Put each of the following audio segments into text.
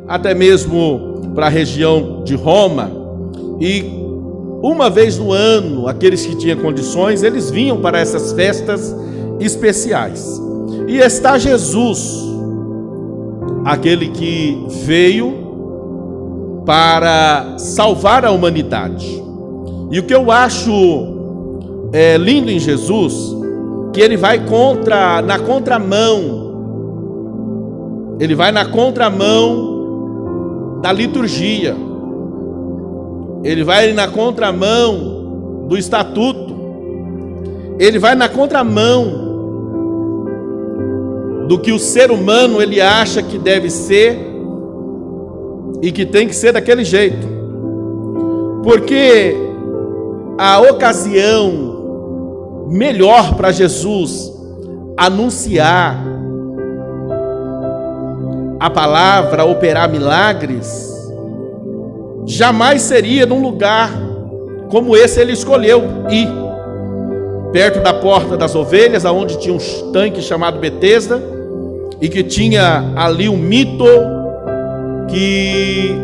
até mesmo para a região de Roma, e uma vez no ano, aqueles que tinham condições, eles vinham para essas festas especiais. E está Jesus, aquele que veio para salvar a humanidade. E o que eu acho lindo em Jesus, que ele vai na contramão. Ele vai na contramão da liturgia. Ele vai na contramão do estatuto. Ele vai na contramão do que o ser humano ele acha que deve ser e que tem que ser daquele jeito. Porque a ocasião melhor para Jesus anunciar a palavra, operar milagres, jamais seria num lugar como esse ele escolheu ir, perto da porta das ovelhas, aonde tinha um tanque chamado Betesda, e que tinha ali um mito que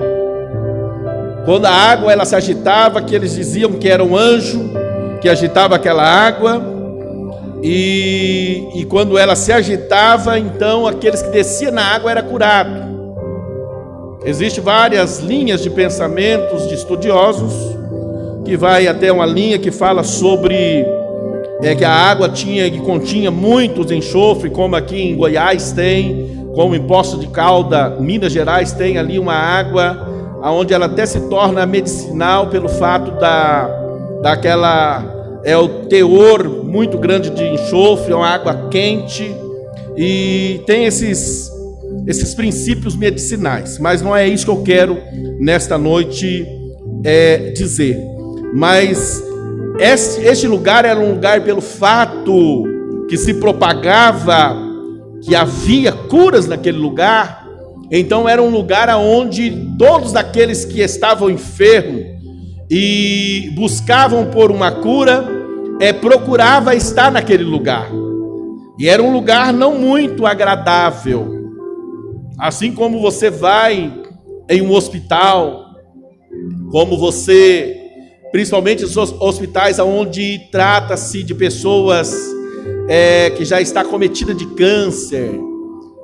quando a água ela se agitava, que eles diziam que era um anjo que agitava aquela água, e quando ela se agitava, então aqueles que desciam na água era curado. Existem várias linhas de pensamentos de estudiosos, que vai até uma linha que fala sobre que a água que continha muitos enxofre, como aqui em Goiás tem, como em Poços de Caldas, Minas Gerais tem ali uma água onde ela até se torna medicinal pelo fato o teor muito grande de enxofre, é uma água quente e tem esses princípios medicinais. Mas não é isso que eu quero nesta noite dizer. Mas este lugar era um lugar pelo fato que se propagava que havia curas naquele lugar. Então era um lugar onde todos aqueles que estavam enfermos e buscavam por uma cura, procurava estar naquele lugar. E era um lugar não muito agradável. Assim como você vai em um hospital, como você, principalmente os hospitais onde trata-se de pessoas que já está cometida de câncer,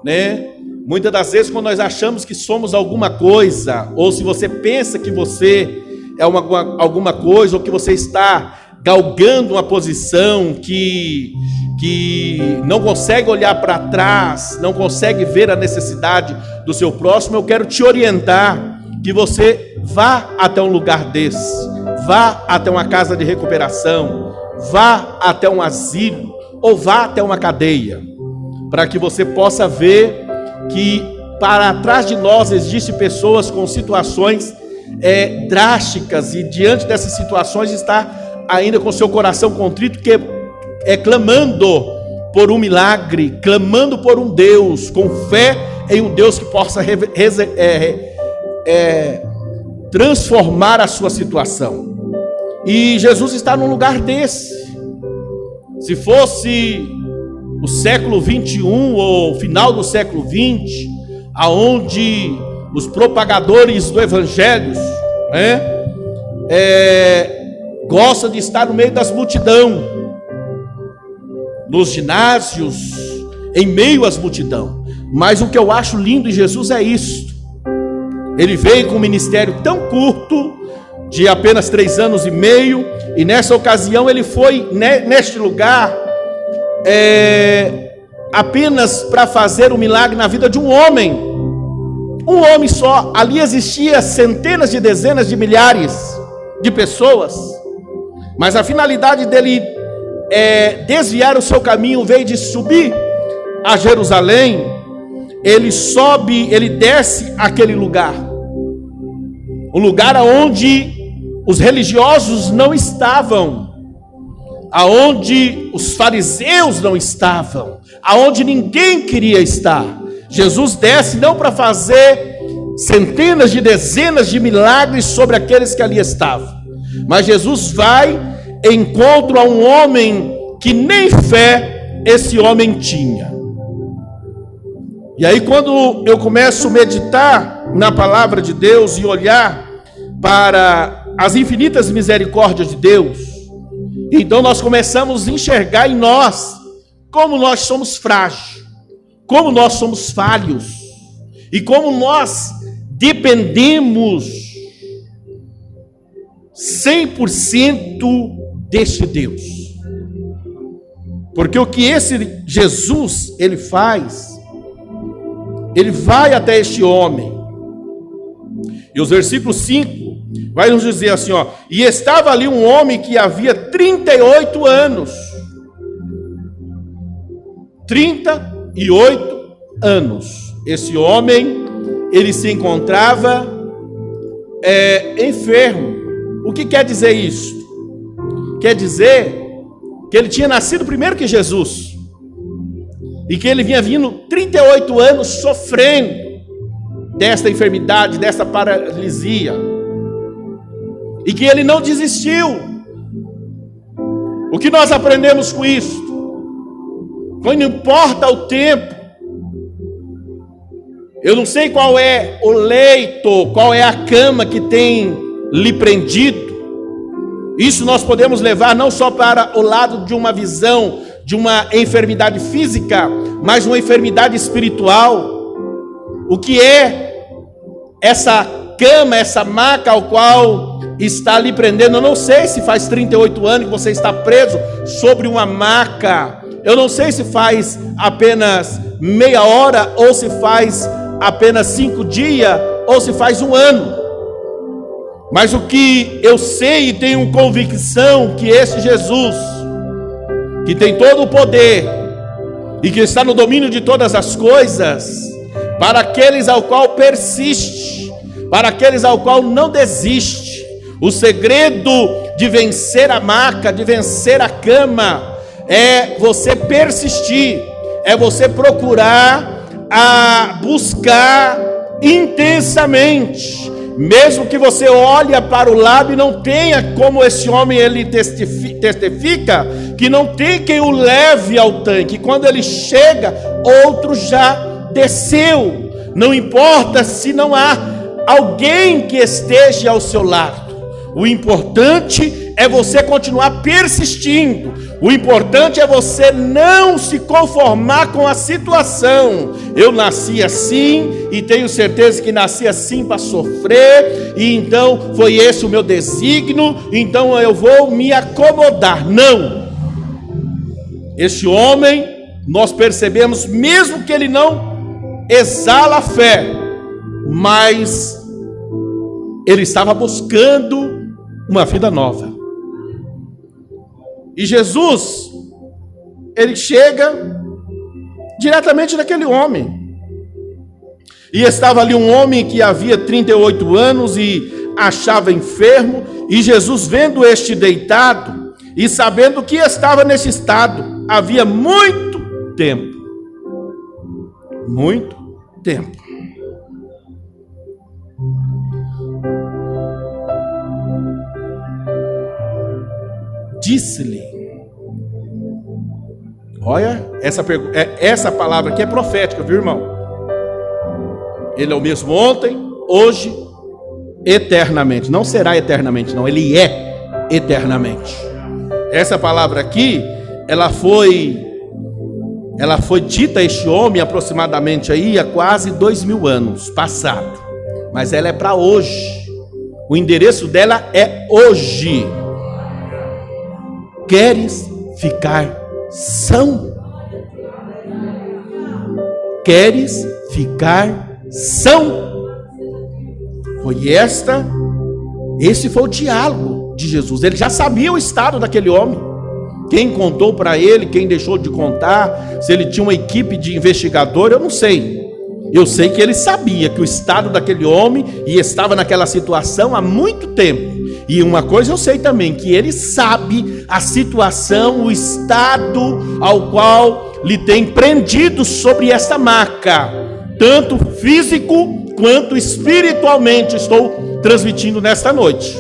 né? Muitas das vezes, quando nós achamos que somos alguma coisa, ou se você pensa que você é alguma coisa, ou que você está galgando uma posição que não consegue olhar para trás, não consegue ver a necessidade do seu próximo, eu quero te orientar que você vá até um lugar desse, vá até uma casa de recuperação, vá até um asilo, ou vá até uma cadeia, para que você possa ver que para trás de nós existem pessoas com situações drásticas, e diante dessas situações está ainda com seu coração contrito, que clamando por um milagre, clamando por um Deus, com fé em um Deus que possa transformar a sua situação. E Jesus está num lugar desse. Se fosse o século 21 ou final do século 20, aonde os propagadores do evangelho gostam de estar no meio das multidões, nos ginásios, em meio às multidões. Mas o que eu acho lindo em Jesus é isso. Ele veio com um ministério tão curto, de apenas 3 anos e meio, e nessa ocasião ele foi neste lugar apenas para fazer um milagre na vida de um homem só. Ali existia centenas de dezenas de milhares de pessoas, mas a finalidade dele desviar o seu caminho, em vez de subir a Jerusalém, ele desce aquele lugar, um lugar onde os religiosos não estavam, aonde os fariseus não estavam, aonde ninguém queria estar. Jesus desce não para fazer centenas de dezenas de milagres sobre aqueles que ali estavam, mas Jesus vai em encontro a um homem que nem fé esse homem tinha. E aí, quando eu começo a meditar na palavra de Deus e olhar para as infinitas misericórdias de Deus, então nós começamos a enxergar em nós como nós somos frágeis, como nós somos falhos e como nós dependemos 100% deste Deus. Porque o que esse Jesus, ele faz, ele vai até este homem. E os versículos 5 vai nos dizer assim, ó: e estava ali um homem que havia 38 anos. 38 anos. Esse homem, ele se encontrava enfermo. O que quer dizer isso? Quer dizer que ele tinha nascido primeiro que Jesus. E que ele vinha vindo 38 anos sofrendo desta enfermidade, dessa paralisia. E que ele não desistiu. O que nós aprendemos com isso? Não importa o tempo. Eu não sei qual é o leito, qual é a cama que tem lhe prendido. Isso nós podemos levar não só para o lado de uma visão de uma enfermidade física, mas uma enfermidade espiritual. O que é essa cama, essa maca ao qual está lhe prendendo? Eu não sei se faz 38 anos que você está preso sobre uma maca. Eu não sei se faz apenas meia hora, ou se faz apenas 5 dias, ou se faz 1 ano. Mas o que eu sei e tenho convicção que esse Jesus, que tem todo o poder e que está no domínio de todas as coisas, para aqueles ao qual persiste, para aqueles ao qual não desiste, o segredo de vencer a maca, de vencer a cama, é você persistir, é você procurar buscar intensamente. Mesmo que você olhe para o lado e não tenha, como esse homem ele testifica, que não tem quem o leve ao tanque. Quando ele chega, outro já desceu. Não importa se não há alguém que esteja ao seu lado. O importante é você continuar persistindo. O importante é você não se conformar com a situação. Eu nasci assim e tenho certeza que nasci assim para sofrer, e então foi esse o meu desígnio, então eu vou me acomodar. Não. Este homem, nós percebemos, mesmo que ele não exala a fé, mas ele estava buscando uma vida nova. E Jesus, ele chega diretamente naquele homem. E estava ali um homem que havia 38 anos e achava enfermo. E Jesus, vendo este deitado e sabendo que estava nesse estado, havia muito tempo. Muito tempo. Disse-lhe. Olha, essa palavra aqui é profética, viu, irmão? Ele é o mesmo ontem, hoje, eternamente. Não será eternamente, não. Ele é eternamente. Essa palavra aqui, ela foi dita a este homem aproximadamente aí há quase 2000 anos passado. Mas ela é para hoje. O endereço dela é hoje. Queres ficar são? Queres ficar são? Esse foi o diálogo de Jesus. Ele já sabia o estado daquele homem. Quem contou para ele, quem deixou de contar, se ele tinha uma equipe de investigador, eu não sei. Eu sei que ele sabia que o estado daquele homem e estava naquela situação há muito tempo. E uma coisa eu sei também, que ele sabe a situação, o estado ao qual lhe tem prendido sobre esta maca, tanto físico quanto espiritualmente. Estou transmitindo nesta noite,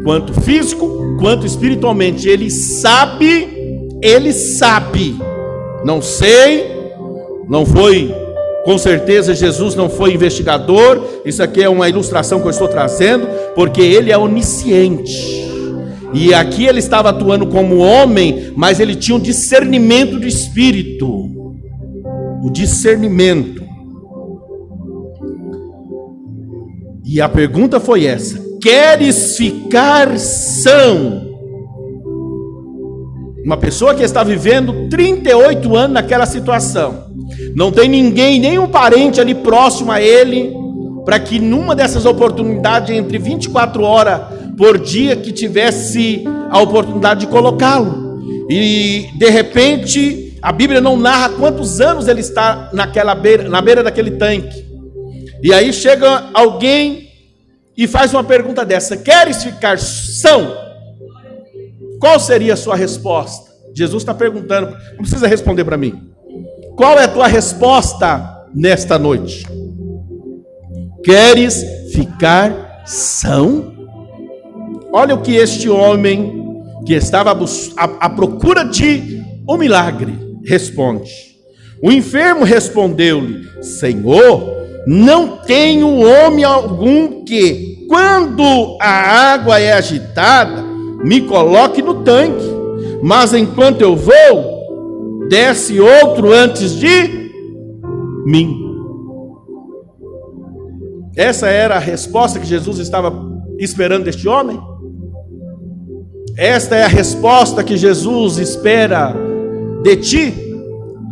quanto físico quanto espiritualmente. Ele sabe, não sei Não foi, com certeza Jesus não foi investigador. Isso aqui é uma ilustração que eu estou trazendo, porque ele é onisciente. E aqui ele estava atuando como homem, mas ele tinha um discernimento do espírito. O discernimento. E a pergunta foi essa: queres ficar são? Uma pessoa que está vivendo 38 anos naquela situação. Não tem ninguém, nenhum parente ali próximo a ele, para que numa dessas oportunidades, entre 24 horas por dia, que tivesse a oportunidade de colocá-lo. E de repente, a Bíblia não narra quantos anos ele está na beira daquele tanque. E aí chega alguém e faz uma pergunta dessa: queres ficar são? Qual seria a sua resposta? Jesus está perguntando, não precisa responder para mim. Qual é a tua resposta nesta noite? Queres ficar são? Olha o que este homem, que estava à procura de um milagre, responde. O enfermo respondeu-lhe: Senhor, não tenho homem algum que, quando a água é agitada, me coloque no tanque, mas enquanto eu vou, desce outro antes de mim. Essa era a resposta que Jesus estava esperando deste homem? Esta é a resposta que Jesus espera de ti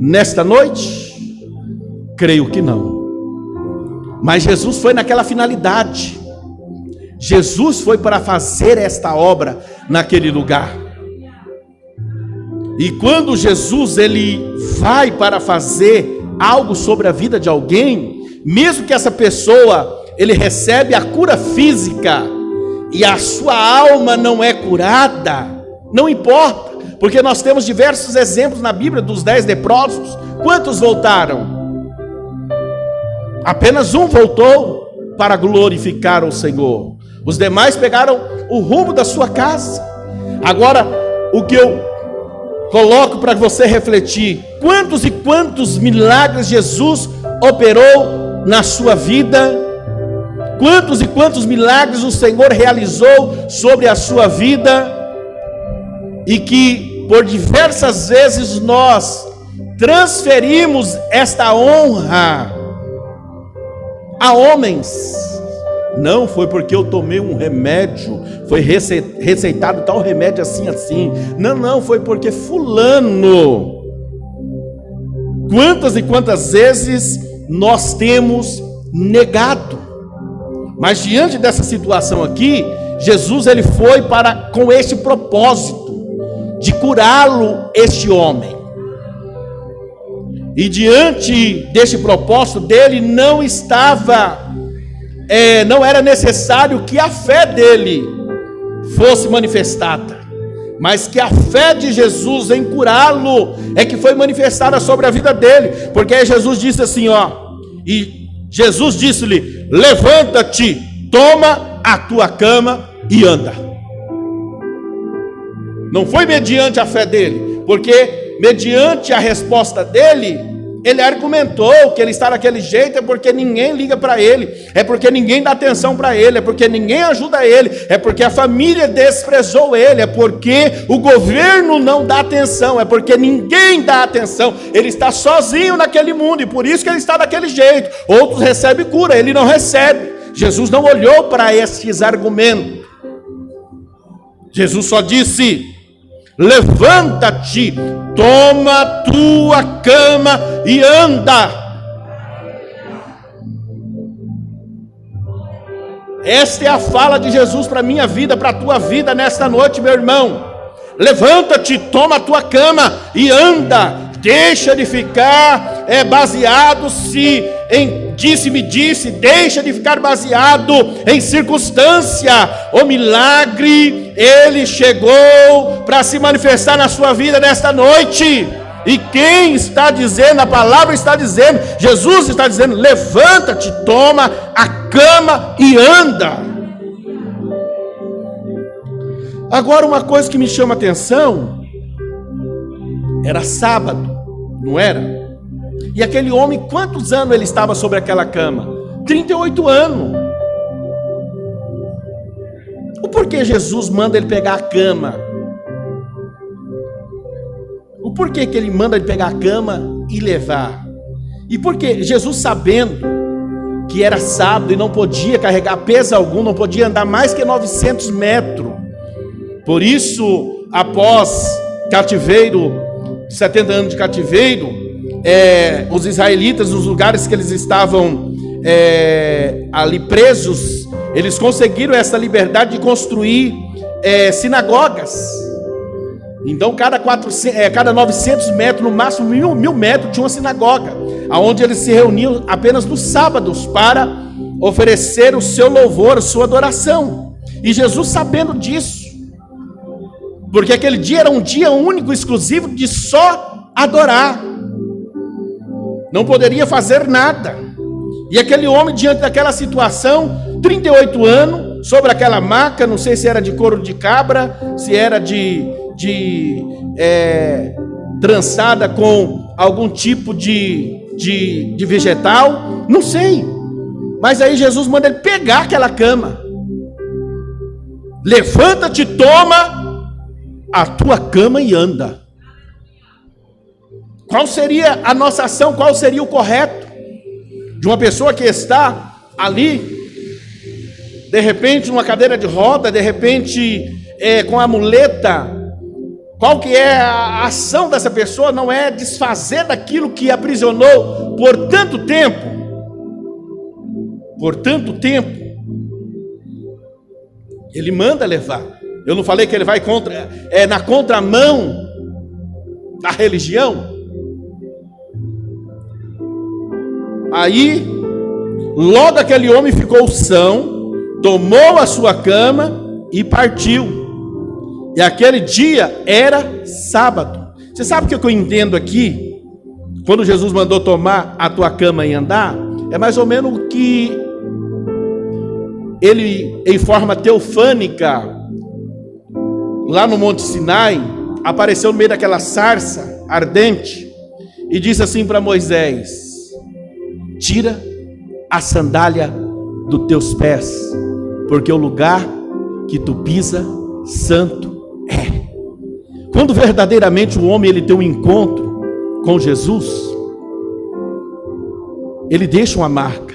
nesta noite? Creio que não. Mas Jesus foi naquela finalidade. Jesus foi para fazer esta obra naquele lugar. E quando Jesus ele vai para fazer algo sobre a vida de alguém, mesmo que essa pessoa ele recebe a cura física e a sua alma não é curada, não importa, porque nós temos diversos exemplos na Bíblia dos 10 leprosos. Quantos voltaram? Apenas um voltou para glorificar o Senhor. Os demais pegaram o rumo da sua casa. Agora, o que eu coloco para você refletir: quantos e quantos milagres Jesus operou na sua vida? Quantos e quantos milagres o Senhor realizou sobre a sua vida? E que por diversas vezes nós transferimos esta honra a homens. Não foi porque eu tomei um remédio, foi receitado tal remédio assim. Não, foi porque fulano. Quantas e quantas vezes nós temos negado? Mas diante dessa situação aqui, Jesus ele foi com este propósito de curá-lo, este homem. E diante deste propósito dele não era necessário que a fé dele fosse manifestada, mas que a fé de Jesus em curá-lo é que foi manifestada sobre a vida dele. Porque aí Jesus disse assim, e Jesus disse-lhe: levanta-te, toma a tua cama e anda. Não foi mediante a fé dele, porque mediante a resposta dele, ele argumentou que ele está daquele jeito é porque ninguém liga para ele, é porque ninguém dá atenção para ele, é porque ninguém ajuda ele, é porque a família desprezou ele, é porque o governo não dá atenção, é porque ninguém dá atenção, ele está sozinho naquele mundo e por isso que ele está daquele jeito. Outros recebem cura, ele não recebe. Jesus não olhou para esses argumentos. Jesus só disse: levanta-te, toma tua cama e anda. Esta é a fala de Jesus para a minha vida, para a tua vida nesta noite, meu irmão. Levanta-te, toma a tua cama e anda. Deixa de ficar baseado em disse-me-disse, deixa de ficar baseado em circunstância. O milagre, ele chegou para se manifestar na sua vida nesta noite. E quem está dizendo? A palavra está dizendo, Jesus está dizendo: levanta-te, toma a cama e anda. Agora, uma coisa que me chama a atenção: era sábado, não era? E aquele homem, quantos anos ele estava sobre aquela cama? 38 anos. O porquê Jesus manda ele pegar a cama? O porquê que ele manda ele pegar a cama e levar? E porque Jesus, sabendo que era sábado e não podia carregar peso algum, não podia andar mais que 900 metros. Por isso, após cativeiro, 70 anos de cativeiro, os israelitas, nos lugares que eles estavam ali presos, eles conseguiram essa liberdade de construir sinagogas. Então cada 900 metros, no máximo 1000 metros, tinha uma sinagoga, onde eles se reuniam apenas nos sábados para oferecer o seu louvor, a sua adoração. E Jesus, sabendo disso, porque aquele dia era um dia único, exclusivo, de só adorar, não poderia fazer nada. E aquele homem, diante daquela situação, 38 anos, sobre aquela maca, não sei se era de couro de cabra, se era trançada com algum tipo de vegetal, não sei. Mas aí Jesus manda ele pegar aquela cama. Levanta-te, toma a tua cama e anda. Qual seria a nossa ação? Qual seria o correto de uma pessoa que está ali, de repente numa cadeira de roda, de repente com a muleta? Qual que é a ação dessa pessoa? Não é desfazer daquilo que aprisionou por tanto tempo. Por tanto tempo. Ele manda levar. Eu não falei que ele vai na contramão da religião? Aí, logo aquele homem ficou são, tomou a sua cama e partiu. E aquele dia era sábado. Você sabe o que eu entendo aqui? Quando Jesus mandou tomar a tua cama e andar, é mais ou menos o que ele, em forma teofânica, lá no Monte Sinai, apareceu no meio daquela sarça ardente e disse assim para Moisés: tira a sandália dos teus pés, porque o lugar que tu pisa, santo é. Quando verdadeiramente o homem ele tem um encontro com Jesus, ele deixa uma marca.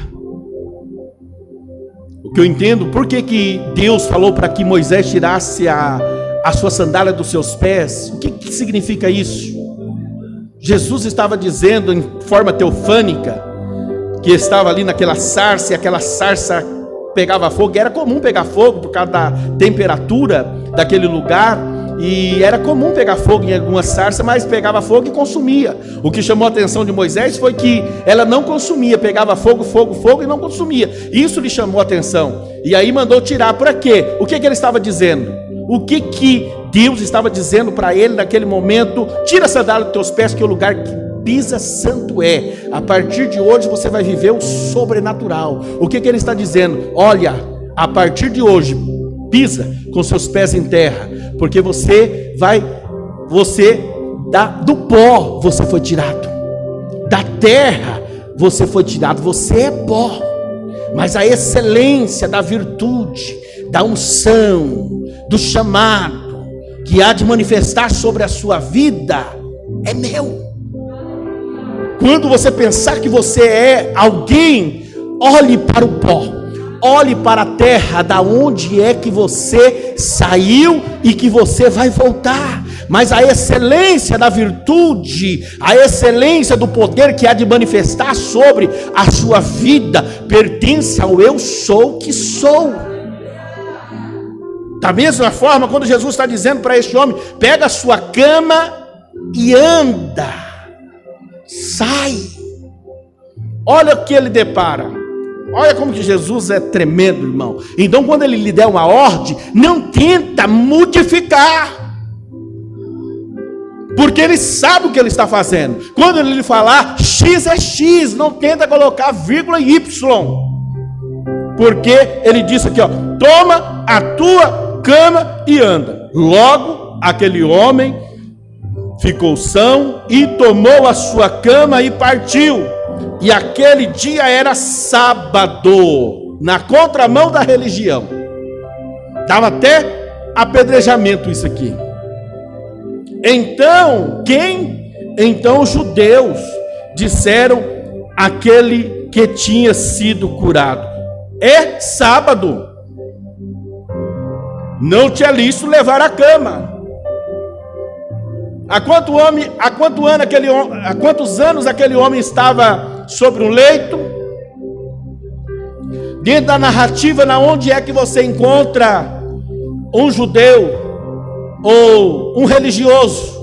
O que eu entendo, por que Deus falou para que Moisés tirasse a sua sandália dos seus pés? O que significa isso? Jesus estava dizendo em forma teofânica que estava ali naquela sarça, e aquela sarça pegava fogo. Era comum pegar fogo por causa da temperatura daquele lugar, e era comum pegar fogo em alguma sarça, mas pegava fogo e consumia. O que chamou a atenção de Moisés foi que ela não consumia, pegava fogo e não consumia. Isso lhe chamou a atenção, e aí mandou tirar. Para quê? O que ele estava dizendo? O que Deus estava dizendo para ele naquele momento? Tira a sandália dos teus pés, que o lugar que pisa santo é. A partir de hoje você vai viver o sobrenatural. O que ele está dizendo? Olha, a partir de hoje, pisa com seus pés em terra, porque do pó você foi tirado, da terra você foi tirado. Você é pó, mas a excelência da virtude, da unção, do chamado que há de manifestar sobre a sua vida é meu. Quando você pensar que você é alguém, olhe para o pó, olhe para a terra, da onde é que você saiu e que você vai voltar. Mas a excelência da virtude, a excelência do poder que há de manifestar sobre a sua vida, pertence ao eu sou que sou. Da mesma forma, quando Jesus está dizendo para este homem: pega a sua cama e anda, sai. Olha o que ele depara. Olha como que Jesus é tremendo, irmão. Então, quando ele lhe der uma ordem, não tenta modificar, porque ele sabe o que ele está fazendo. Quando ele lhe falar X é X, não tenta colocar vírgula e Y, porque ele disse aqui, ó: toma a tua cama e anda. Logo, aquele homem ficou são e tomou a sua cama e partiu. E aquele dia era sábado, na contramão da religião. Dava até apedrejamento isso aqui. Então, Então os judeus disseram aquele que tinha sido curado: é sábado, não te é lícito levar a cama. Há quantos anos aquele homem estava sobre um leito? Dentro da narrativa, na onde é que você encontra um judeu ou um religioso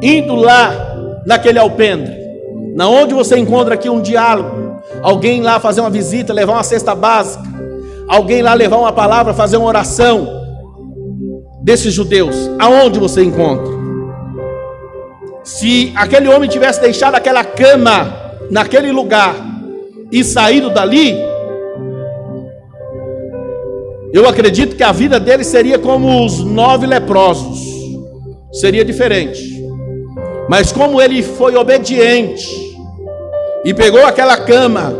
indo lá naquele alpendre? Na onde você encontra aqui um diálogo? Alguém lá fazer uma visita, levar uma cesta básica, alguém lá levar uma palavra, fazer uma oração desses judeus. Aonde você encontra? Se aquele homem tivesse deixado aquela cama naquele lugar e saído dali, eu acredito que a vida dele seria como os 9 leprosos, seria diferente. Mas como ele foi obediente e pegou aquela cama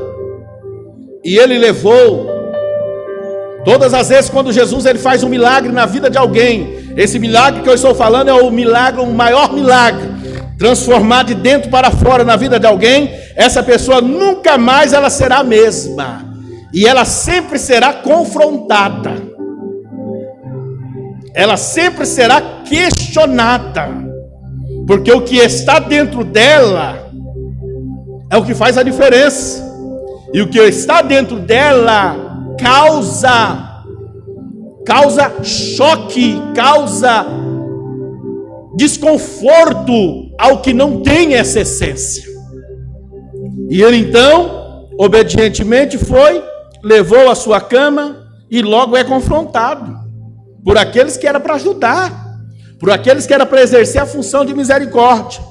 e ele levou, todas as vezes quando Jesus ele faz um milagre na vida de alguém, esse milagre que eu estou falando é o milagre, o maior milagre, transformar de dentro para fora na vida de alguém, essa pessoa nunca mais ela será a mesma, e ela sempre será confrontada, ela sempre será questionada, porque o que está dentro dela é o que faz a diferença, e o que está dentro dela causa choque, causa desconforto ao que não tem essa essência. E ele então, obedientemente foi, levou a sua cama e logo é confrontado por aqueles que era para ajudar, por aqueles que era para exercer a função de misericórdia.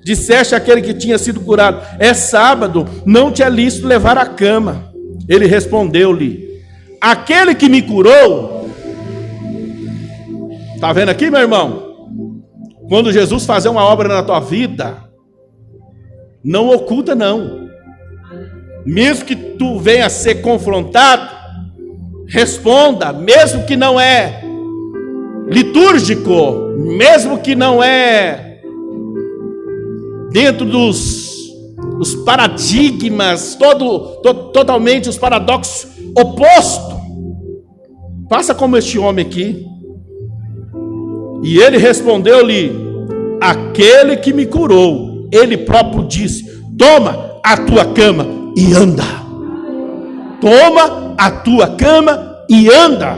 Disseste àquele que tinha sido curado: é sábado, não te é lícito levar a cama. Ele respondeu-lhe: aquele que me curou. Está vendo aqui, meu irmão? Quando Jesus fazer uma obra na tua vida, não oculta não. Mesmo que tu venha a ser confrontado, responda, mesmo que não é litúrgico, mesmo que não é dentro dos paradigmas, totalmente os paradoxos opostos. Faça como este homem aqui. E ele respondeu-lhe: aquele que me curou, ele próprio disse: toma a tua cama e anda. Toma a tua cama e anda.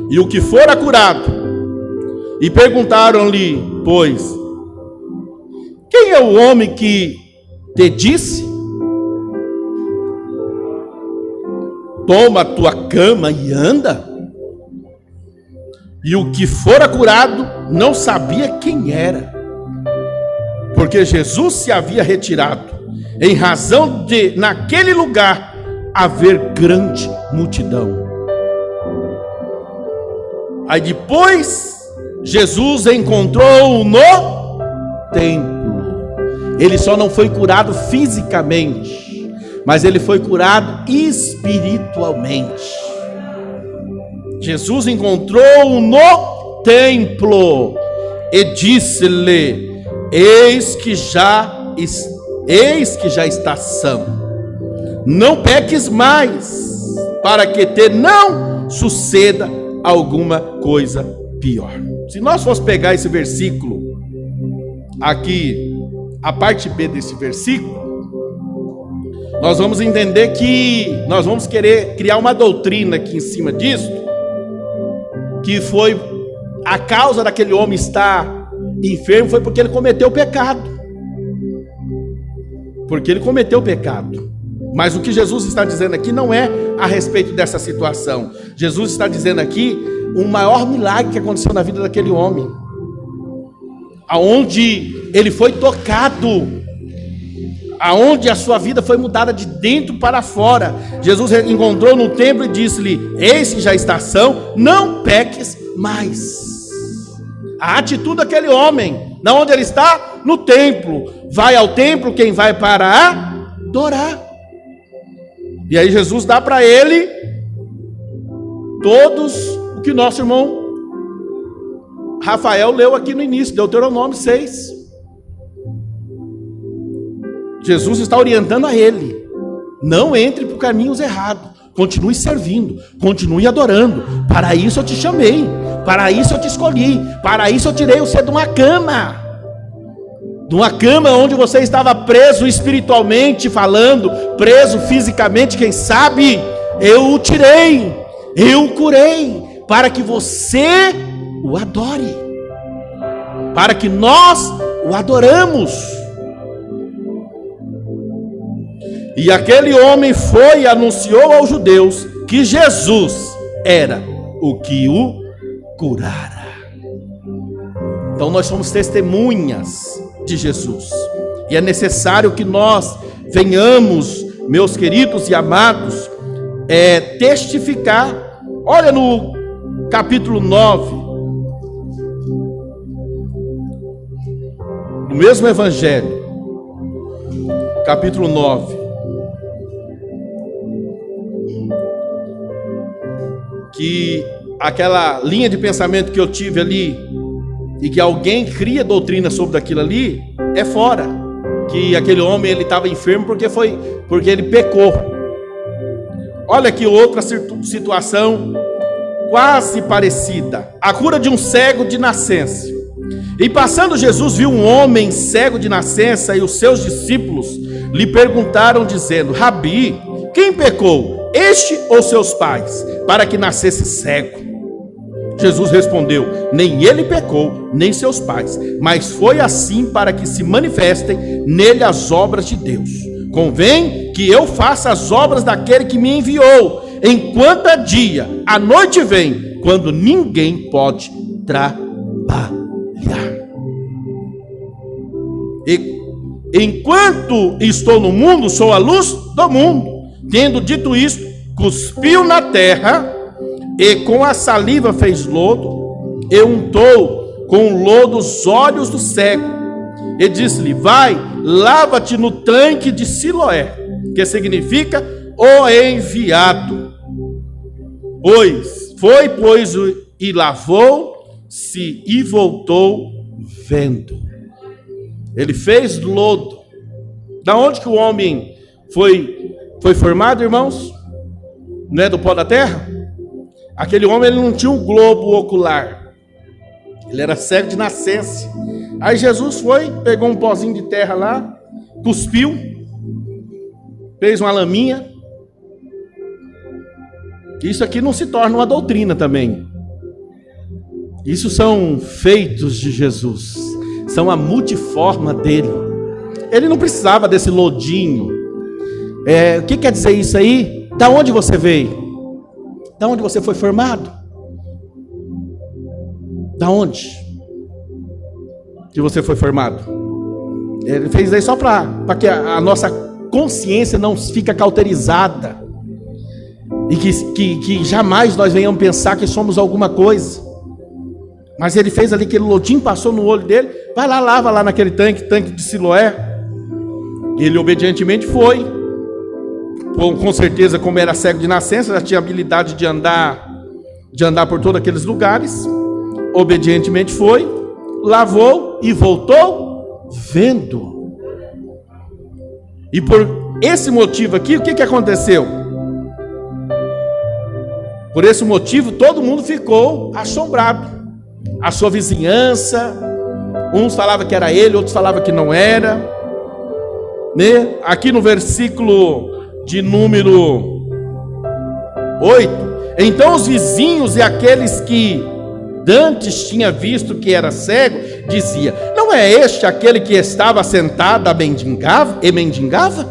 E o que fora curado, e perguntaram-lhe, pois: quem é o homem que te disse: toma a tua cama e anda? E o que fora curado não sabia quem era, porque Jesus se havia retirado, em razão de naquele lugar haver grande multidão. Aí depois Jesus encontrou-o no templo. Ele só não foi curado fisicamente, mas ele foi curado espiritualmente. Jesus encontrou-o no templo e disse-lhe: eis que já está são. Não peques mais, para que te não suceda alguma coisa pior. Se nós fosse pegar esse versículo aqui, a parte B desse versículo, nós vamos entender que nós vamos querer criar uma doutrina aqui em cima disso, que foi a causa daquele homem estar enfermo, foi porque ele cometeu pecado. Porque ele cometeu pecado. Mas o que Jesus está dizendo aqui não é a respeito dessa situação. Jesus está dizendo aqui o maior milagre que aconteceu na vida daquele homem, aonde ele foi tocado, aonde a sua vida foi mudada de dentro para fora. Jesus encontrou no templo e disse-lhe: eis que já está são, não peques mais. A atitude daquele homem, na onde ele está? No templo. Vai ao templo quem vai para adorar. E aí Jesus dá para ele todos o que nosso irmão Rafael leu aqui no início, Deuteronômio 6. Jesus está orientando a ele: não entre por caminhos errados, continue servindo, continue adorando. Para isso eu te chamei, para isso eu te escolhi, para isso eu tirei você de uma cama onde você estava preso espiritualmente falando, preso fisicamente, quem sabe. Eu o tirei, eu o curei, para que você o adore, para que nós o adoramos. E aquele homem foi e anunciou aos judeus que Jesus era o que o curara. Então nós somos testemunhas de Jesus, e é necessário que nós venhamos, meus queridos e amados, testificar. Olha no capítulo 9, no mesmo evangelho, capítulo 9, que aquela linha de pensamento que eu tive ali, e que alguém cria doutrina sobre aquilo ali, é fora. Que aquele homem ele estava enfermo porque ele pecou. Olha aqui outra situação quase parecida: a cura de um cego de nascença. E passando Jesus viu um homem cego de nascença, e os seus discípulos lhe perguntaram dizendo: Rabi, quem pecou, este ou seus pais, para que nascesse cego? Jesus respondeu: nem ele pecou, nem seus pais, mas foi assim para que se manifestem nele as obras de Deus. Convém que eu faça as obras daquele que me enviou, enquanto é dia. A noite vem, quando ninguém pode trabalhar. E enquanto estou no mundo, sou a luz do mundo. Tendo dito isto, cuspiu na terra, e com a saliva fez lodo, e untou com lodo os olhos do cego, e disse-lhe: vai, lava-te no tanque de Siloé, que significa o enviado. Pois e lavou-se e voltou vendo. Ele fez lodo. Da onde que o homem foi formado, irmãos? Não é do pó da terra? Aquele homem ele não tinha um globo ocular, ele era cego de nascença. Aí Jesus foi, pegou um pozinho de terra lá, cuspiu, fez uma laminha. Isso aqui não se torna uma doutrina também. Isso são feitos de Jesus, são a multiforma dele. Ele não precisava desse lodinho. O que quer dizer isso aí? Da onde você veio? Da onde você foi formado? Da onde que você foi formado? Ele fez isso aí só para que a nossa consciência não fique cauterizada, e que jamais nós venhamos pensar que somos alguma coisa. Mas ele fez ali aquele lodinho, passou no olho dele, vai lá, lava lá naquele tanque de Siloé. Ele obedientemente foi. Com certeza, como era cego de nascença, já tinha habilidade de andar por todos aqueles lugares. Obedientemente foi, lavou e voltou vendo. E por esse motivo aqui, o que aconteceu? Por esse motivo, todo mundo ficou assombrado. A sua vizinhança, uns falavam que era ele, outros falavam que não era, né? Aqui no versículo de número 8, então os vizinhos e aqueles que dantes tinha visto que era cego, dizia: não é este aquele que estava sentado e mendigava?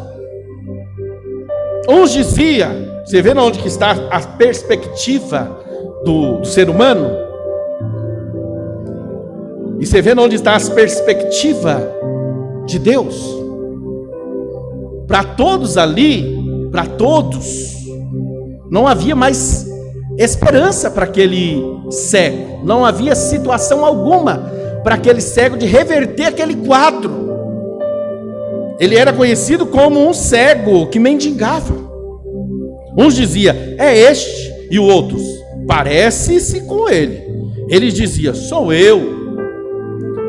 Uns dizia, você vê onde que está a perspectiva do ser humano? E você vê onde está a perspectiva de Deus? Para todos ali, para todos, não havia mais esperança para aquele cego, não havia situação alguma para aquele cego de reverter aquele quadro. Ele era conhecido como um cego que mendigava. Uns diziam, é este, e os outros, parece-se com ele. Ele dizia, sou eu.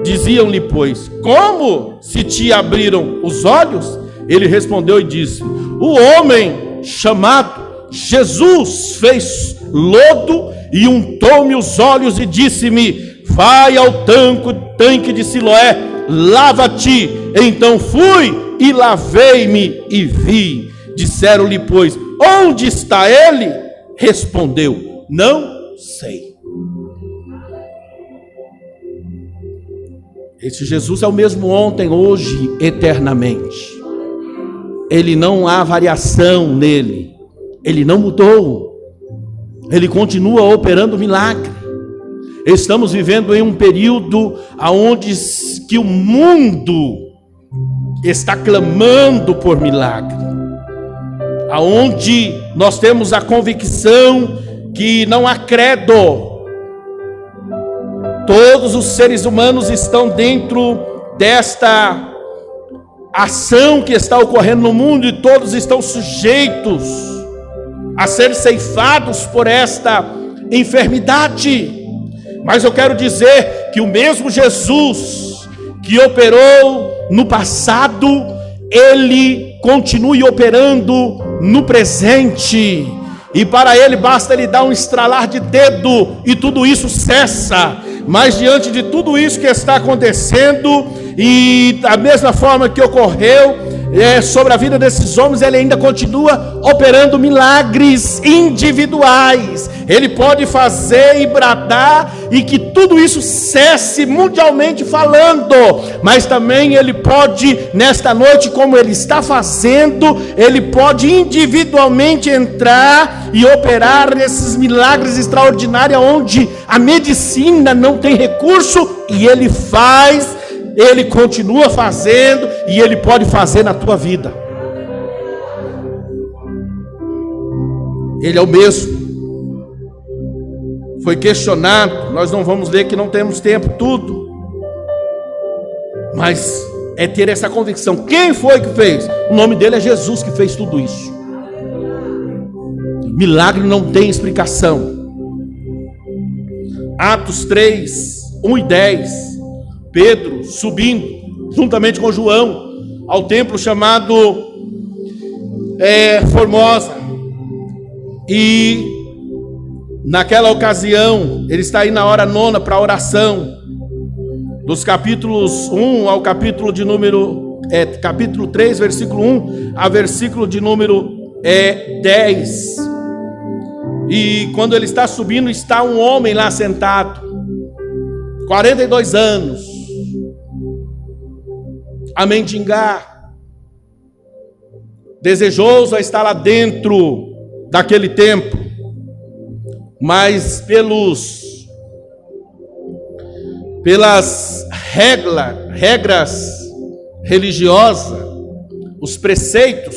Diziam-lhe, pois, como se te abriram os olhos? Ele respondeu e disse, o homem chamado Jesus fez lodo e untou-me os olhos e disse-me, vai ao tanque de Siloé, lava-te. Então fui e lavei-me e vi. Disseram-lhe, pois, onde está ele? Respondeu, não sei. Esse Jesus é o mesmo ontem, hoje, eternamente. Ele não há variação nele. Ele não mudou. Ele continua operando milagre. Estamos vivendo em um período onde que o mundo está clamando por milagre. Aonde nós temos a convicção que não há credo. Todos os seres humanos estão dentro desta ação que está ocorrendo no mundo e todos estão sujeitos a ser ceifados por esta enfermidade. Mas eu quero dizer que o mesmo Jesus que operou no passado, ele continue operando no presente. E para ele basta ele dar um estralar de dedo e tudo isso cessa. Mas diante de tudo isso que está acontecendo, e da mesma forma que ocorreu sobre a vida desses homens, ele ainda continua operando milagres individuais. Ele pode fazer e bradar e que tudo isso cesse mundialmente falando, mas também ele pode, nesta noite, como ele está fazendo, ele pode individualmente entrar e operar esses milagres extraordinários onde a medicina não tem recurso, e ele faz. Ele continua fazendo e ele pode fazer na tua vida. Ele é o mesmo. Foi questionado, nós não vamos ler que não temos tempo, tudo. Mas é ter essa convicção. Quem foi que fez? O nome dele é Jesus que fez tudo isso. Milagre não tem explicação. Atos 3, 1 e 10. Pedro subindo, juntamente com João, ao templo chamado Formosa. E naquela ocasião, ele está aí na hora 9 para a oração. Dos capítulos 1 ao capítulo de número... capítulo 3, versículo 1 a versículo de número 10. E quando ele está subindo, está um homem lá sentado, 42 anos, a mendigar, desejoso a estar lá dentro daquele templo, mas pelas regras religiosas, os preceitos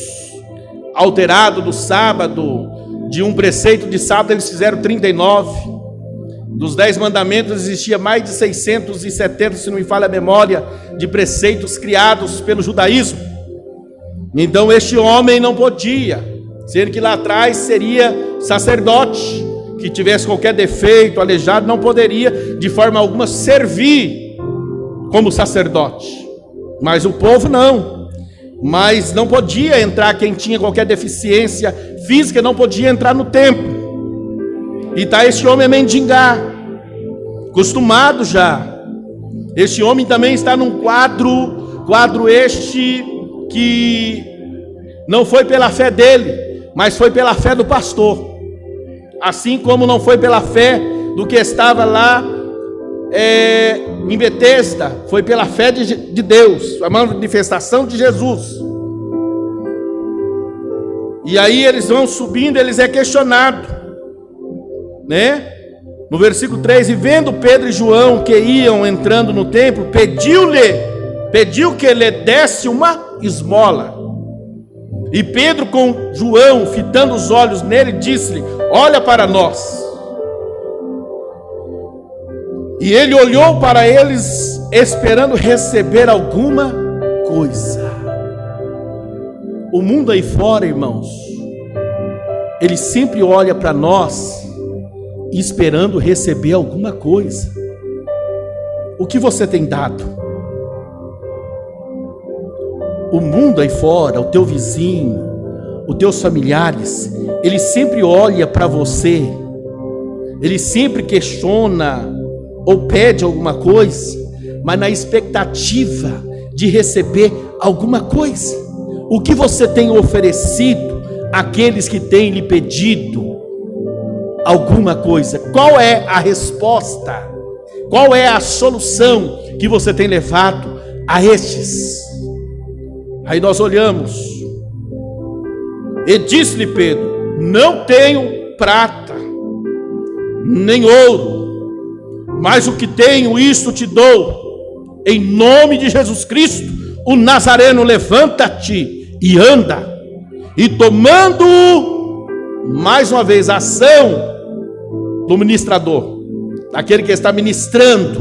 alterados do sábado, de um preceito de sábado eles fizeram 39, dos 10 mandamentos existia mais de 670, se não me falha a memória, de preceitos criados pelo judaísmo. Então este homem não podia, sendo que lá atrás seria sacerdote, que tivesse qualquer defeito, aleijado, não poderia de forma alguma servir como sacerdote. Mas o povo não. Mas não podia entrar quem tinha qualquer deficiência física, não podia entrar no templo. E está este homem a mendigar, acostumado já. Este homem também está num quadro este que não foi pela fé dele, mas foi pela fé do pastor. Assim como não foi pela fé do que estava lá em Betesda, foi pela fé de Deus, a manifestação de Jesus. E aí eles vão subindo, eles é questionado, né? No versículo 3, e vendo Pedro e João que iam entrando no templo, pediu que lhe desse uma esmola. E Pedro, com João fitando os olhos nele, disse-lhe: olha para nós. E ele olhou para eles esperando receber alguma coisa. O mundo aí fora, irmãos, ele sempre olha para nós esperando receber alguma coisa. O que você tem dado? O mundo aí fora, o teu vizinho, os teus familiares, ele sempre olha para você, ele sempre questiona ou pede alguma coisa, mas na expectativa de receber alguma coisa. O que você tem oferecido àqueles que têm lhe pedido alguma coisa? Qual é a resposta? Qual é a solução que você tem levado a estes? Aí nós olhamos, e disse-lhe Pedro: não tenho prata, nem ouro, mas o que tenho, isto te dou. Em nome de Jesus Cristo, o Nazareno, levanta-te e anda. E tomando, mais uma vez, a ação do ministrador, daquele que está ministrando,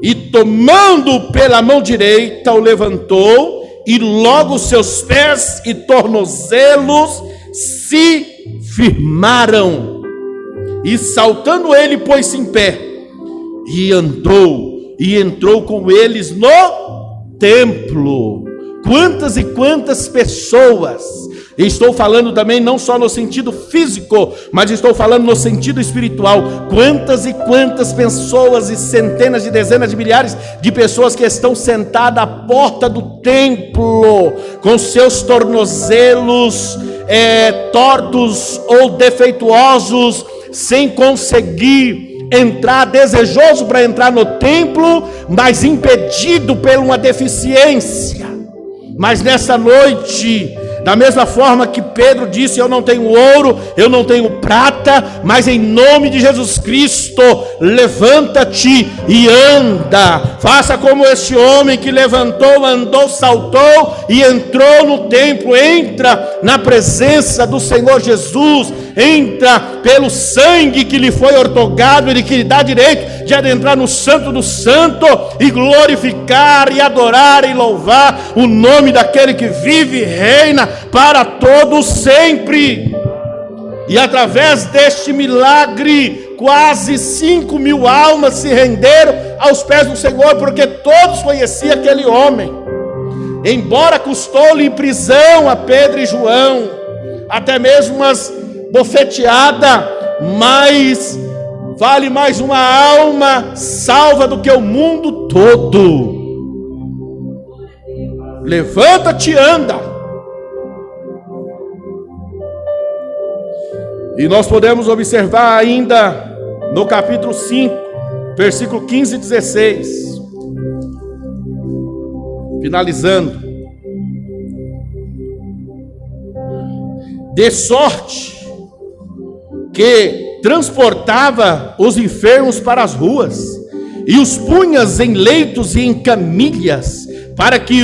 e tomando pela mão direita, o levantou, e logo seus pés e tornozelos se firmaram. E saltando ele, pôs-se em pé, e andou, e entrou com eles no templo. Quantas e quantas pessoas, estou falando também não só no sentido físico, mas estou falando no sentido espiritual. Quantas e quantas pessoas, e centenas de dezenas de milhares de pessoas que estão sentadas à porta do templo, com seus tornozelos tortos ou defeituosos, sem conseguir entrar, desejoso para entrar no templo, mas impedido por uma deficiência. Mas nessa noite, da mesma forma que Pedro disse: eu não tenho ouro, eu não tenho prata, mas em nome de Jesus Cristo, levanta-te e anda. Faça como este homem que levantou, andou, saltou e entrou no templo. Entra na presença do Senhor Jesus, entra pelo sangue que lhe foi outorgado, ele que lhe dá direito de adentrar no Santo do Santo e glorificar e adorar e louvar o nome daquele que vive e reina para todos sempre. E através deste milagre, quase 5.000 almas se renderam aos pés do Senhor, porque todos conheciam aquele homem. Embora custou-lhe prisão a Pedro e João, até mesmo umas bofeteadas, mas vale mais uma alma salva do que o mundo todo. Levanta-te e anda. E nós podemos observar ainda no capítulo 5, versículo 15 e 16, finalizando: de sorte que transportava os enfermos para as ruas, e os punha em leitos e em camilhas, para que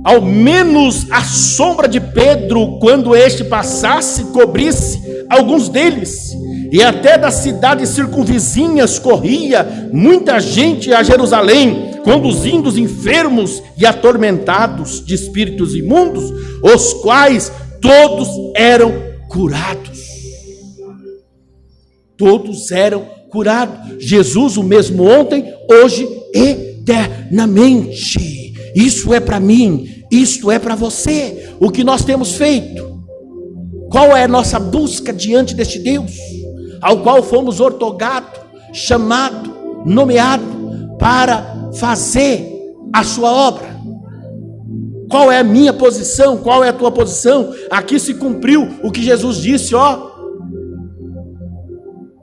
ao menos a sombra de Pedro, quando este passasse, cobrisse alguns deles. E até das cidades circunvizinhas corria muita gente a Jerusalém, conduzindo os enfermos e atormentados de espíritos imundos, os quais todos eram curados. Todos eram curados. Jesus o mesmo ontem, hoje, eternamente. Isso é para mim, isto é para você. O que nós temos feito? Qual é a nossa busca diante deste Deus, ao qual fomos outorgados, chamados, nomeados para fazer a sua obra? Qual é a minha posição? Qual é a tua posição? Aqui se cumpriu o que Jesus disse: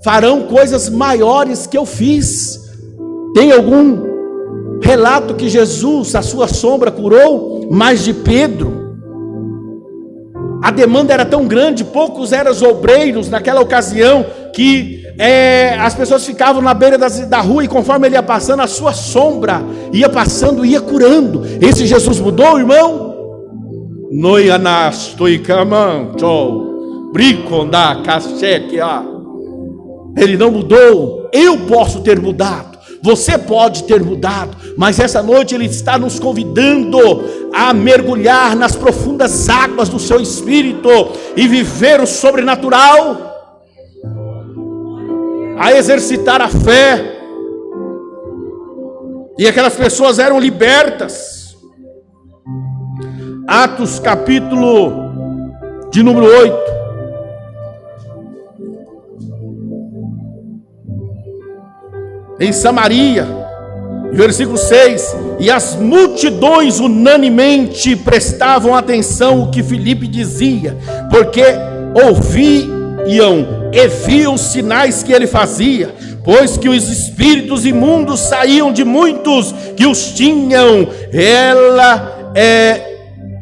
farão coisas maiores que eu fiz. Tem algum relato que Jesus, a sua sombra, curou mais de Pedro? A demanda era tão grande, poucos eram os obreiros naquela ocasião, que as pessoas ficavam na beira da rua, e conforme ele ia passando, a sua sombra ia passando, ia curando. Esse Jesus mudou, irmão? Ele não mudou. Eu posso ter mudado, você pode ter mudado, mas essa noite Ele está nos convidando a mergulhar nas profundas águas do seu Espírito e viver o sobrenatural, a exercitar a fé. E aquelas pessoas eram libertas. Atos capítulo de número 8. Em Samaria, versículo 6: e as multidões unanimemente prestavam atenção ao que Filipe dizia, porque ouviam e viam os sinais que ele fazia, pois que os espíritos imundos saíam de muitos que os tinham,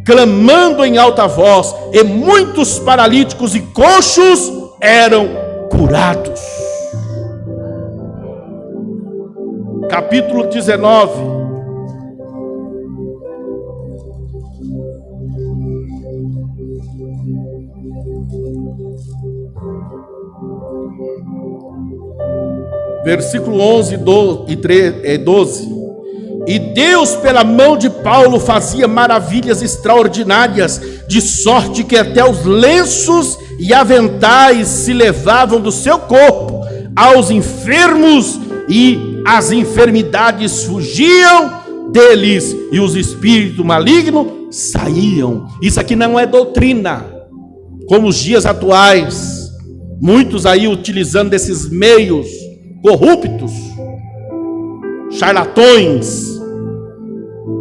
clamando em alta voz, e muitos paralíticos e coxos eram curados. Capítulo 19. Versículo 11 e 12. E Deus, pela mão de Paulo, fazia maravilhas extraordinárias, de sorte que até os lenços e aventais se levavam do seu corpo aos enfermos, e as enfermidades fugiam deles, e os espíritos malignos saíam. Isso aqui não é doutrina, como os dias atuais, muitos aí utilizando desses meios corruptos, charlatões.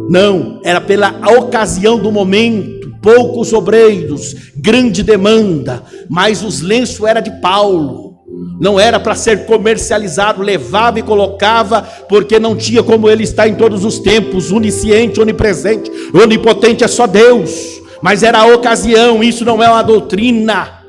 Não, era pela ocasião do momento, poucos obreiros, grande demanda, mas os lenços eram de Paulo, não era para ser comercializado, levava e colocava, porque não tinha como ele estar em todos os tempos, onisciente, onipresente, onipotente é só Deus, mas era a ocasião. Isso não é uma doutrina,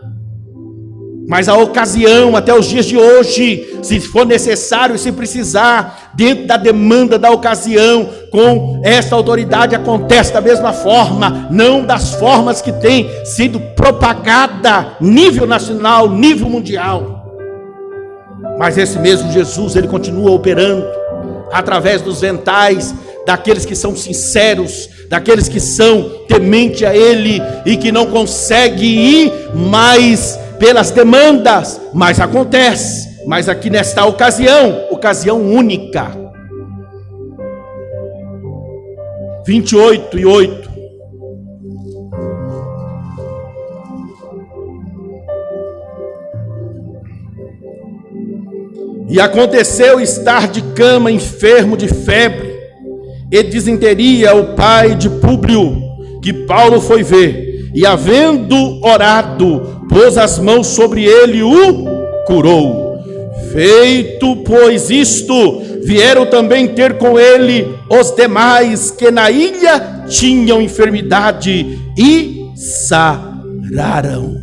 mas a ocasião, até os dias de hoje, se for necessário, se precisar, dentro da demanda da ocasião, com essa autoridade acontece da mesma forma, não das formas que tem sido propagada nível nacional, nível mundial. Mas esse mesmo Jesus, ele continua operando através dos ventais, daqueles que são sinceros, daqueles que são temente a Ele e que não conseguem ir mais pelas demandas, mas acontece. Mas aqui nesta ocasião única. 28 e 8. E aconteceu estar de cama, enfermo de febre e disenteria, o pai de Públio, que Paulo foi ver, e havendo orado, pôs as mãos sobre ele e o curou. Feito, pois, isto, vieram também ter com ele os demais que na ilha tinham enfermidade e sararam.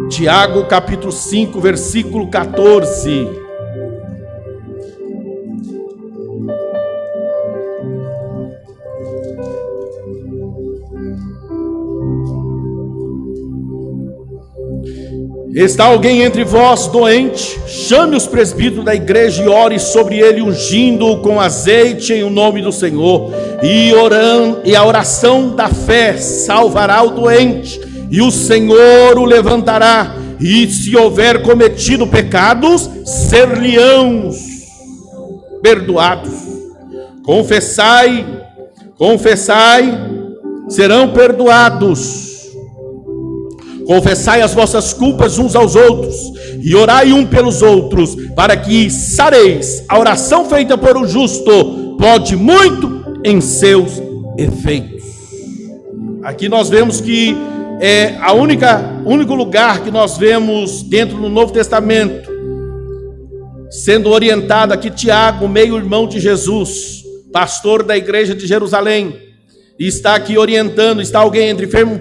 Tiago capítulo 5, versículo 14. Está alguém entre vós doente? Chame os presbíteros da igreja e ore sobre ele, ungindo-o com azeite em o nome do Senhor. E a oração da fé salvará o doente, e o Senhor o levantará. E se houver cometido pecados, ser-lhe-ão perdoados. Confessai, serão perdoados. Confessai as vossas culpas uns aos outros, e orai um pelos outros, para que sareis. A oração feita por um justo pode muito em seus efeitos. Aqui nós vemos que é único lugar que nós vemos dentro do Novo Testamento sendo orientado aqui Tiago, meio-irmão de Jesus, pastor da igreja de Jerusalém, e está aqui orientando. Está alguém enfermo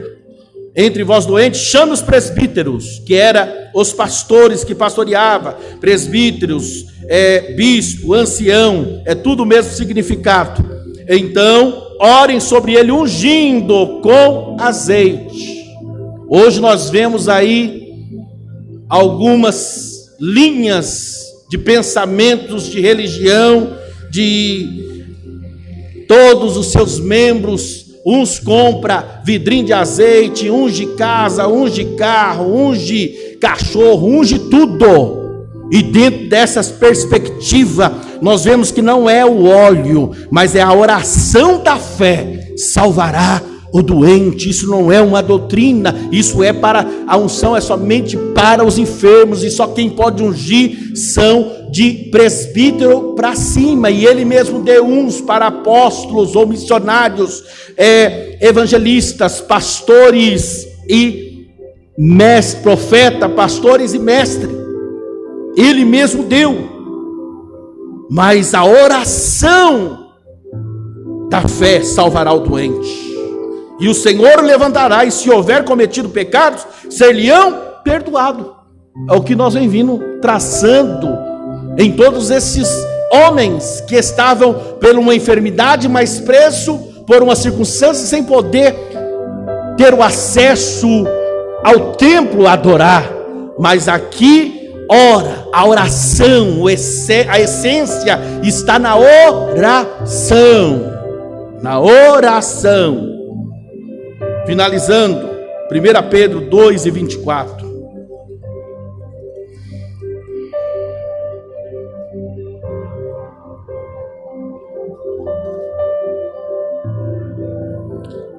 entre vós doentes? Chame os presbíteros, que era os pastores que pastoreava, presbíteros, bispo, ancião, é tudo o mesmo significado. Então, orem sobre ele, ungindo com azeite. Hoje nós vemos aí algumas linhas de pensamentos de religião, de todos os seus membros. Uns compra vidrinho de azeite, unge casa, unge carro, unge cachorro, unge tudo. E dentro dessas perspectivas, nós vemos que não é o óleo, mas é a oração da fé, salvará o doente. Isso não é uma doutrina, isso é para, a unção é somente para os enfermos, e só quem pode ungir são de presbítero para cima, e ele mesmo deu uns para apóstolos ou missionários, evangelistas, pastores e mestre, profeta, pastores e mestre, ele mesmo deu. Mas a oração da fé salvará o doente, e o Senhor levantará, e se houver cometido pecados, ser-lhe-ão perdoados. É o que nós vem vindo traçando em todos esses homens que estavam por uma enfermidade, mas preso por uma circunstância, sem poder ter o acesso ao templo a adorar. Mas aqui, ora, a oração, a essência está na oração. Na oração. Finalizando, 1 Pedro 2:24.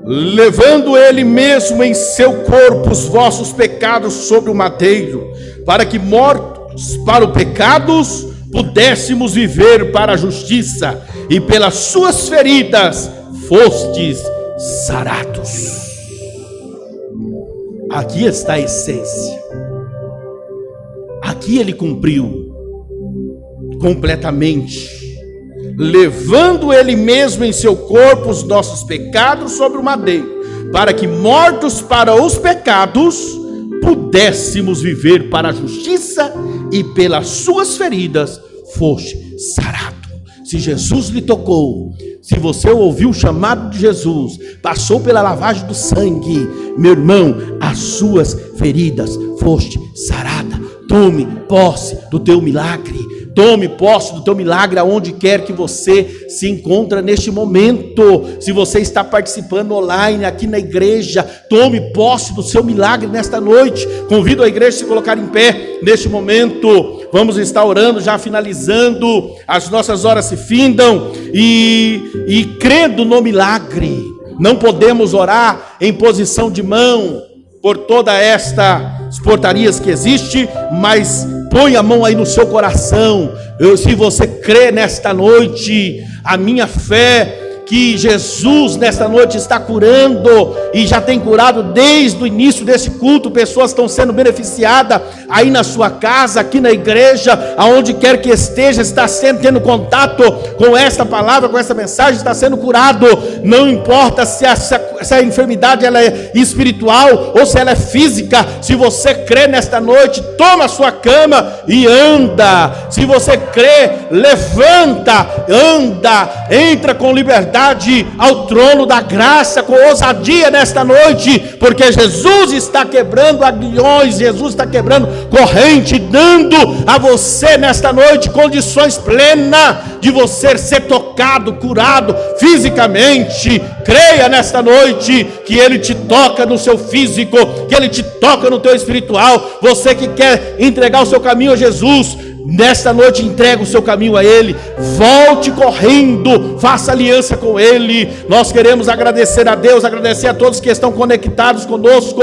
Levando ele mesmo em seu corpo os vossos pecados sobre o madeiro, para que mortos para os pecados pudéssemos viver para a justiça, e pelas suas feridas fostes sarados. Aqui está a essência. Aqui ele cumpriu completamente, levando ele mesmo em seu corpo os nossos pecados sobre o madeiro, para que mortos para os pecados pudéssemos viver para a justiça, e pelas suas feridas foste sarado. Se Jesus lhe tocou, se você ouviu o chamado de Jesus, passou pela lavagem do sangue, meu irmão, as suas feridas foste sarada. Tome posse do teu milagre. Tome posse do teu milagre aonde quer que você se encontra neste momento. Se você está participando online aqui na igreja, tome posse do seu milagre nesta noite. Convido a igreja a se colocar em pé neste momento. Vamos estar orando, já finalizando. As nossas horas se findam e crendo no milagre. Não podemos orar em posição de mão por toda estas portarias que existe, mas põe a mão aí no seu coração. Se você crê nesta noite, a minha fé que Jesus nesta noite está curando, e já tem curado desde o início desse culto. Pessoas estão sendo beneficiadas aí na sua casa, aqui na igreja, aonde quer que esteja, está tendo contato com esta palavra, com esta mensagem, está sendo curado. Não importa se a enfermidade ela é espiritual ou se ela é física. Se você crê nesta noite, toma a sua cama e anda. Se você crê, levanta, anda, entra com liberdade ao trono da graça, com ousadia nesta noite, porque Jesus está quebrando aguilhões, Jesus está quebrando corrente, dando a você nesta noite condições plenas de você ser tocado, curado fisicamente. Creia nesta noite que Ele te toca no seu físico, que Ele te toca no teu espiritual. Você que quer entregar o seu caminho a Jesus, nesta noite entrega o seu caminho a Ele, volte correndo, faça aliança com Ele. Nós queremos agradecer a Deus, agradecer a todos que estão conectados conosco.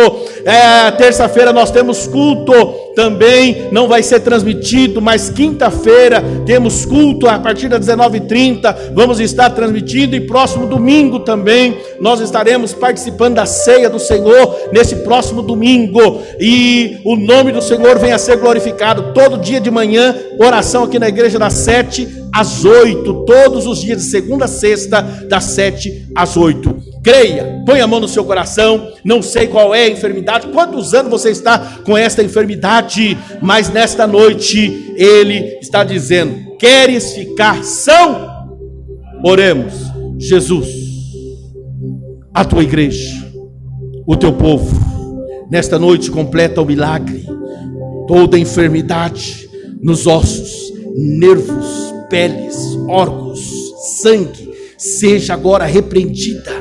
Terça-feira nós temos culto, também não vai ser transmitido, mas quinta-feira temos culto a partir das 19h30, vamos estar transmitindo, e próximo domingo também nós estaremos participando da ceia do Senhor, nesse próximo domingo, e o nome do Senhor venha a ser glorificado. Todo dia de manhã, oração aqui na igreja das 7 às 8, todos os dias de segunda a sexta, das 7 às 8. Creia, põe a mão no seu coração. Não sei qual é a enfermidade, quantos anos você está com esta enfermidade, mas nesta noite Ele está dizendo: queres ficar são? Oremos. Jesus, a tua igreja, o teu povo, nesta noite completa o milagre. toda enfermidade nos ossos, nervos, peles, órgãos, sangue, seja agora repreendida.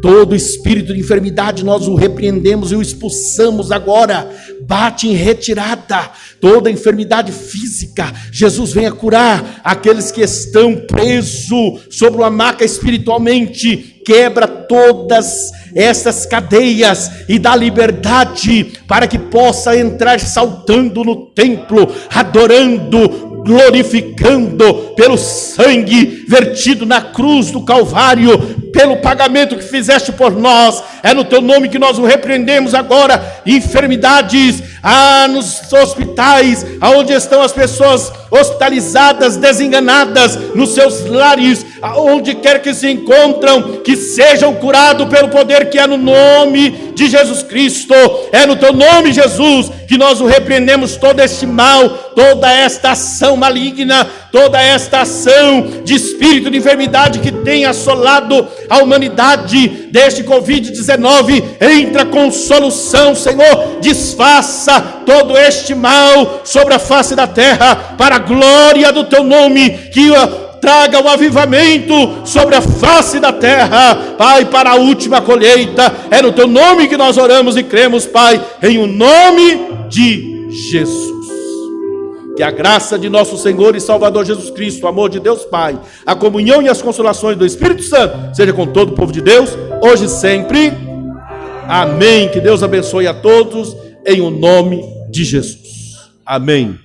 Todo espírito de enfermidade nós o repreendemos e o expulsamos agora. Bate em retirada toda enfermidade física. Jesus venha curar aqueles que estão presos sobre uma maca espiritualmente. Quebra todas essas cadeias e dá liberdade para que possa entrar saltando no templo, adorando, glorificando pelo sangue vertido na cruz do Calvário, pelo pagamento que fizeste por nós. É no teu nome que nós o repreendemos agora. Enfermidades nos hospitais, aonde estão as pessoas hospitalizadas, desenganadas, nos seus lares, aonde quer que se encontram, que sejam curados pelo poder que é no nome de Jesus Cristo. É no teu nome, Jesus, que nós o repreendemos todo este mal, toda esta ação maligna, toda esta ação de espírito de enfermidade que tem assolado a humanidade deste Covid-19. Entra com solução, Senhor, desfaça todo este mal sobre a face da terra, para a glória do teu nome, que traga o avivamento sobre a face da terra, Pai, para a última colheita. É no teu nome que nós oramos e cremos, Pai, em o nome de Jesus. Que a graça de nosso Senhor e Salvador Jesus Cristo, o amor de Deus Pai, a comunhão e as consolações do Espírito Santo seja com todo o povo de Deus, hoje e sempre. Amém. Que Deus abençoe a todos em o nome de Jesus. Amém.